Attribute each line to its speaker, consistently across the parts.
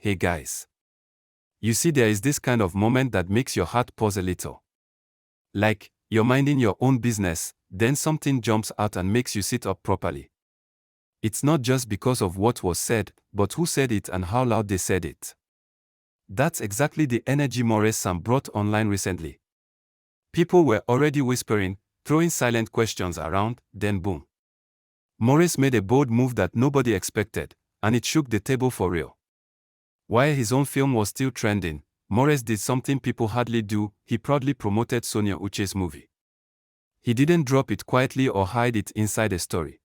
Speaker 1: Hey guys. You see, there is this kind of moment that makes your heart pause a little. Like, you're minding your own business, then something jumps out and makes you sit up properly. It's not just because of what was said, but who said it and how loud they said it. That's exactly the energy Maurice Sam brought online recently. People were already whispering, throwing silent questions around, then boom. Maurice made a bold move that nobody expected, and it shook the table for real. While his own film was still trending, Maurice did something people hardly do. He proudly promoted Sonia Uche's movie. He didn't drop it quietly or hide it inside a story.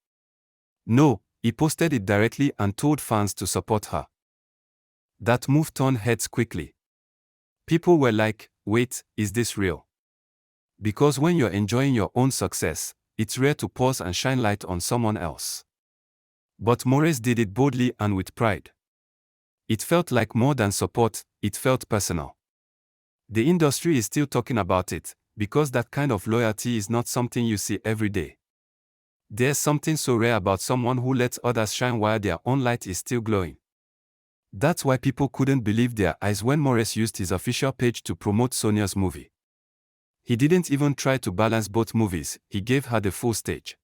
Speaker 1: No, he posted it directly and told fans to support her. That move turned heads quickly. People were like, wait, is this real? Because when you're enjoying your own success, it's rare to pause and shine light on someone else. But Maurice did it boldly and with pride. It felt like more than support, it felt personal. The industry is still talking about it, because that kind of loyalty is not something you see every day. There's something so rare about someone who lets others shine while their own light is still glowing. That's why people couldn't believe their eyes when Maurice used his official page to promote Sonia's movie. He didn't even try to balance both movies, he gave her the full stage.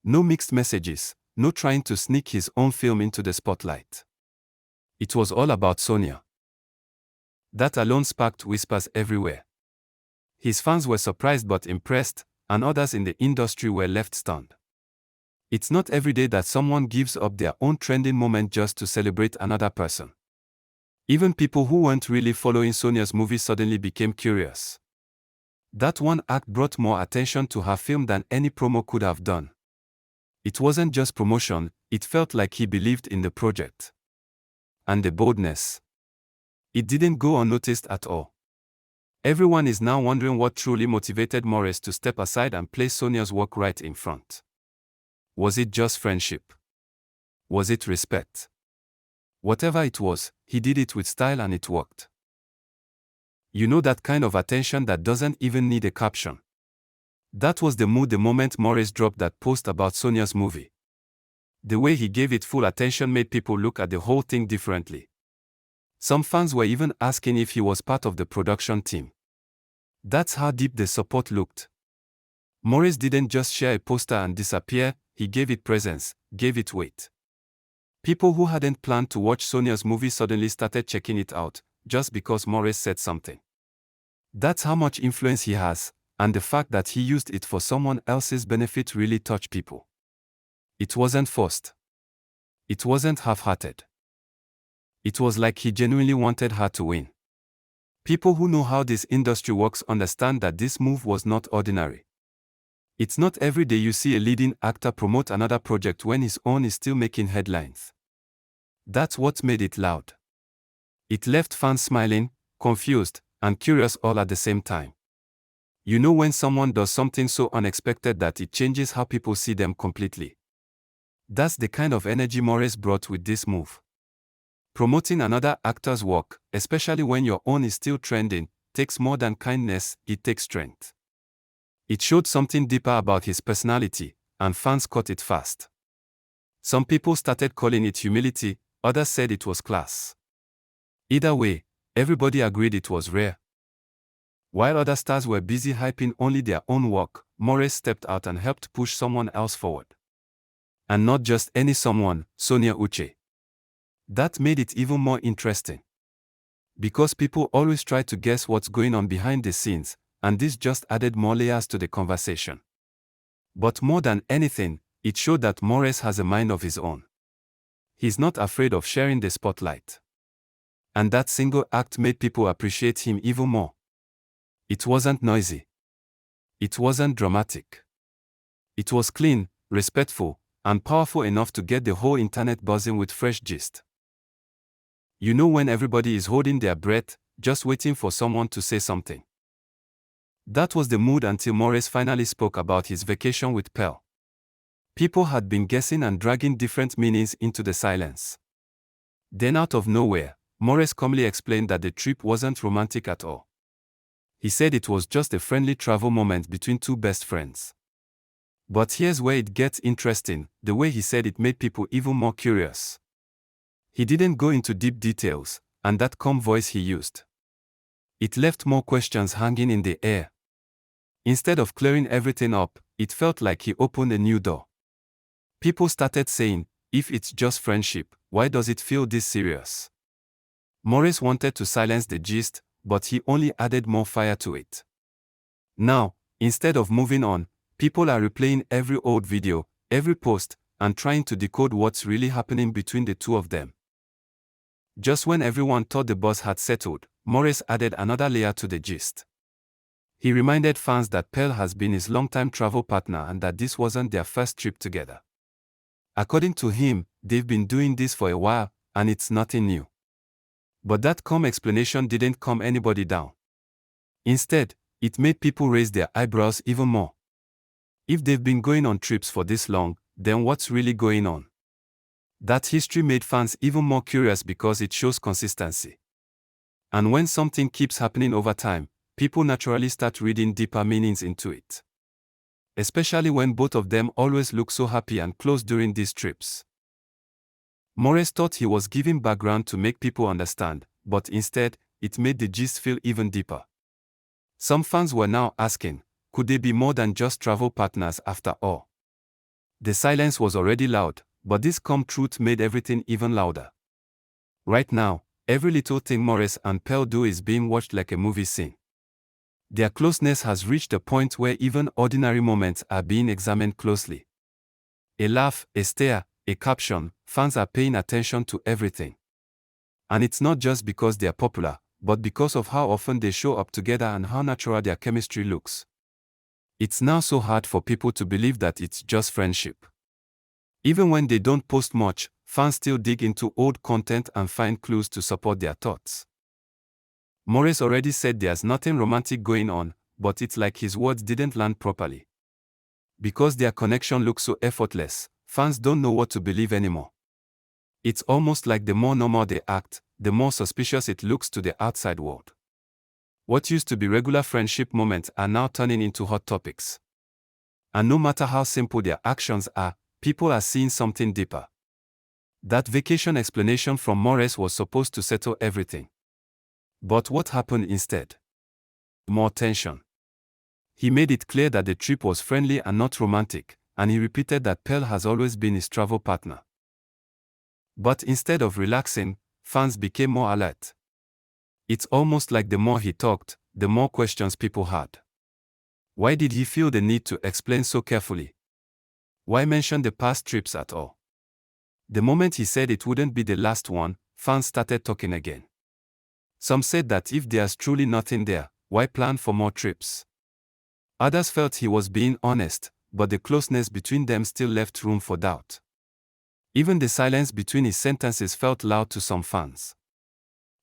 Speaker 1: No mixed messages, no trying to sneak his own film into the spotlight. It was all about Sonia. That alone sparked whispers everywhere. His fans were surprised but impressed, and others in the industry were left stunned. It's not every day that someone gives up their own trending moment just to celebrate another person. Even people who weren't really following Sonia's movie suddenly became curious. That one act brought more attention to her film than any promo could have done. It wasn't just promotion, it felt like he believed in the project. And the boldness. It didn't go unnoticed at all. Everyone is now wondering what truly motivated Maurice to step aside and place Sonia's work right in front. Was it just friendship? Was it respect? Whatever it was, he did it with style and it worked. You know, that kind of attention that doesn't even need a caption. That was the mood the moment Maurice dropped that post about Sonia's movie. The way he gave it full attention made people look at the whole thing differently. Some fans were even asking if he was part of the production team. That's how deep the support looked. Maurice didn't just share a poster and disappear, he gave it presence, gave it weight. People who hadn't planned to watch Sonia's movie suddenly started checking it out, just because Maurice said something. That's how much influence he has, and the fact that he used it for someone else's benefit really touched people. It wasn't forced. It wasn't half-hearted. It was like he genuinely wanted her to win. People who know how this industry works understand that this move was not ordinary. It's not every day you see a leading actor promote another project when his own is still making headlines. That's what made it loud. It left fans smiling, confused, and curious all at the same time. You know when someone does something so unexpected that it changes how people see them completely. That's the kind of energy Maurice brought with this move. Promoting another actor's work, especially when your own is still trending, takes more than kindness, it takes strength. It showed something deeper about his personality, and fans caught it fast. Some people started calling it humility, others said it was class. Either way, everybody agreed it was rare. While other stars were busy hyping only their own work, Maurice stepped out and helped push someone else forward. And not just any someone, Sonia Uche. That made it even more interesting. Because people always try to guess what's going on behind the scenes, and this just added more layers to the conversation. But more than anything, it showed that Maurice has a mind of his own. He's not afraid of sharing the spotlight. And that single act made people appreciate him even more. It wasn't noisy. It wasn't dramatic. It was clean, respectful, and powerful enough to get the whole internet buzzing with fresh gist. You know when everybody is holding their breath, just waiting for someone to say something. That was the mood until Maurice finally spoke about his vacation with Pearl. People had been guessing and dragging different meanings into the silence. Then out of nowhere, Maurice calmly explained that the trip wasn't romantic at all. He said it was just a friendly travel moment between two best friends. But here's where it gets interesting, the way he said it made people even more curious. He didn't go into deep details, and that calm voice he used, it left more questions hanging in the air. Instead of clearing everything up, it felt like he opened a new door. People started saying, if it's just friendship, why does it feel this serious? Maurice wanted to silence the gist, but he only added more fire to it. Now, instead of moving on, people are replaying every old video, every post, and trying to decode what's really happening between the two of them. Just when everyone thought the buzz had settled, Maurice added another layer to the gist. He reminded fans that Pearl has been his longtime travel partner and that this wasn't their first trip together. According to him, they've been doing this for a while, and it's nothing new. But that calm explanation didn't calm anybody down. Instead, it made people raise their eyebrows even more. If they've been going on trips for this long, then what's really going on? That history made fans even more curious because it shows consistency. And when something keeps happening over time, people naturally start reading deeper meanings into it. Especially when both of them always look so happy and close during these trips. Maurice thought he was giving background to make people understand, but instead, it made the gist feel even deeper. Some fans were now asking, could they be more than just travel partners after all? The silence was already loud, but this calm truth made everything even louder. Right now, every little thing Maurice and Pearl do is being watched like a movie scene. Their closeness has reached a point where even ordinary moments are being examined closely. A laugh, a stare, a caption, fans are paying attention to everything. And it's not just because they are popular, but because of how often they show up together and how natural their chemistry looks. It's now so hard for people to believe that it's just friendship. Even when they don't post much, fans still dig into old content and find clues to support their thoughts. Maurice already said there's nothing romantic going on, but it's like his words didn't land properly. Because their connection looks so effortless, fans don't know what to believe anymore. It's almost like the more normal they act, the more suspicious it looks to the outside world. What used to be regular friendship moments are now turning into hot topics. And no matter how simple their actions are, people are seeing something deeper. That vacation explanation from Maurice was supposed to settle everything. But what happened instead? More tension. He made it clear that the trip was friendly and not romantic, and he repeated that Pearl has always been his travel partner. But instead of relaxing, fans became more alert. It's almost like the more he talked, the more questions people had. Why did he feel the need to explain so carefully? Why mention the past trips at all? The moment he said it wouldn't be the last one, fans started talking again. Some said that if there's truly nothing there, why plan for more trips? Others felt he was being honest, but the closeness between them still left room for doubt. Even the silence between his sentences felt loud to some fans.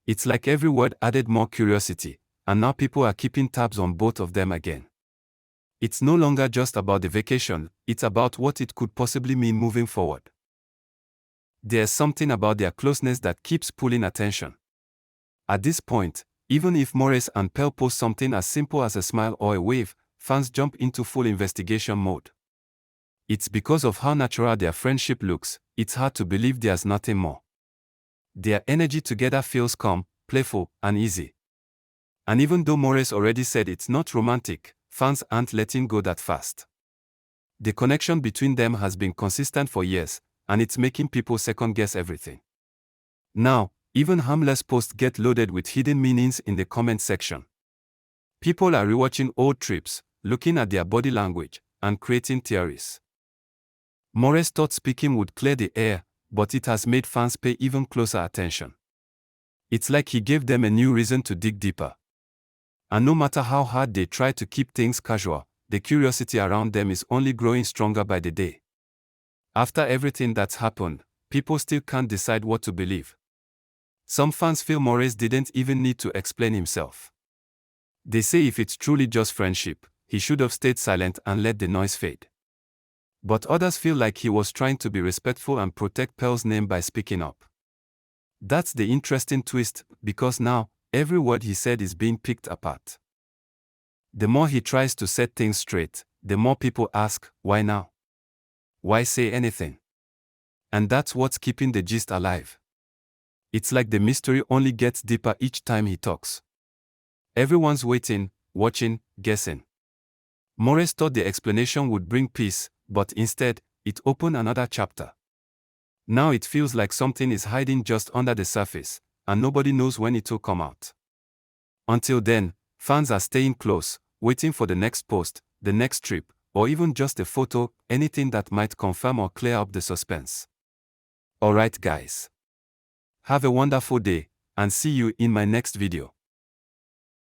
Speaker 1: It's like every word added more curiosity, and now people are keeping tabs on both of them again. It's no longer just about the vacation, it's about what it could possibly mean moving forward. There's something about their closeness that keeps pulling attention. At this point, even if Maurice and Pearl post something as simple as a smile or a wave, fans jump into full investigation mode. It's because of how natural their friendship looks, it's hard to believe there's nothing more. Their energy together feels calm, playful, and easy. And even though Maurice already said it's not romantic, fans aren't letting go that fast. The connection between them has been consistent for years, and it's making people second-guess everything. Now, even harmless posts get loaded with hidden meanings in the comment section. People are rewatching old trips, looking at their body language, and creating theories. Maurice thought speaking would clear the air, but it has made fans pay even closer attention. It's like he gave them a new reason to dig deeper. And no matter how hard they try to keep things casual, the curiosity around them is only growing stronger by the day. After everything that's happened, people still can't decide what to believe. Some fans feel Maurice didn't even need to explain himself. They say if it's truly just friendship, he should have stayed silent and let the noise fade. But others feel like he was trying to be respectful and protect Pearl's name by speaking up. That's the interesting twist, because now, every word he said is being picked apart. The more he tries to set things straight, the more people ask, why now? Why say anything? And that's what's keeping the gist alive. It's like the mystery only gets deeper each time he talks. Everyone's waiting, watching, guessing. Maurice thought the explanation would bring peace, but instead, it opened another chapter. Now it feels like something is hiding just under the surface, and nobody knows when it will come out. Until then, fans are staying close, waiting for the next post, the next trip, or even just a photo, anything that might confirm or clear up the suspense. Alright guys. Have a wonderful day, and see you in my next video.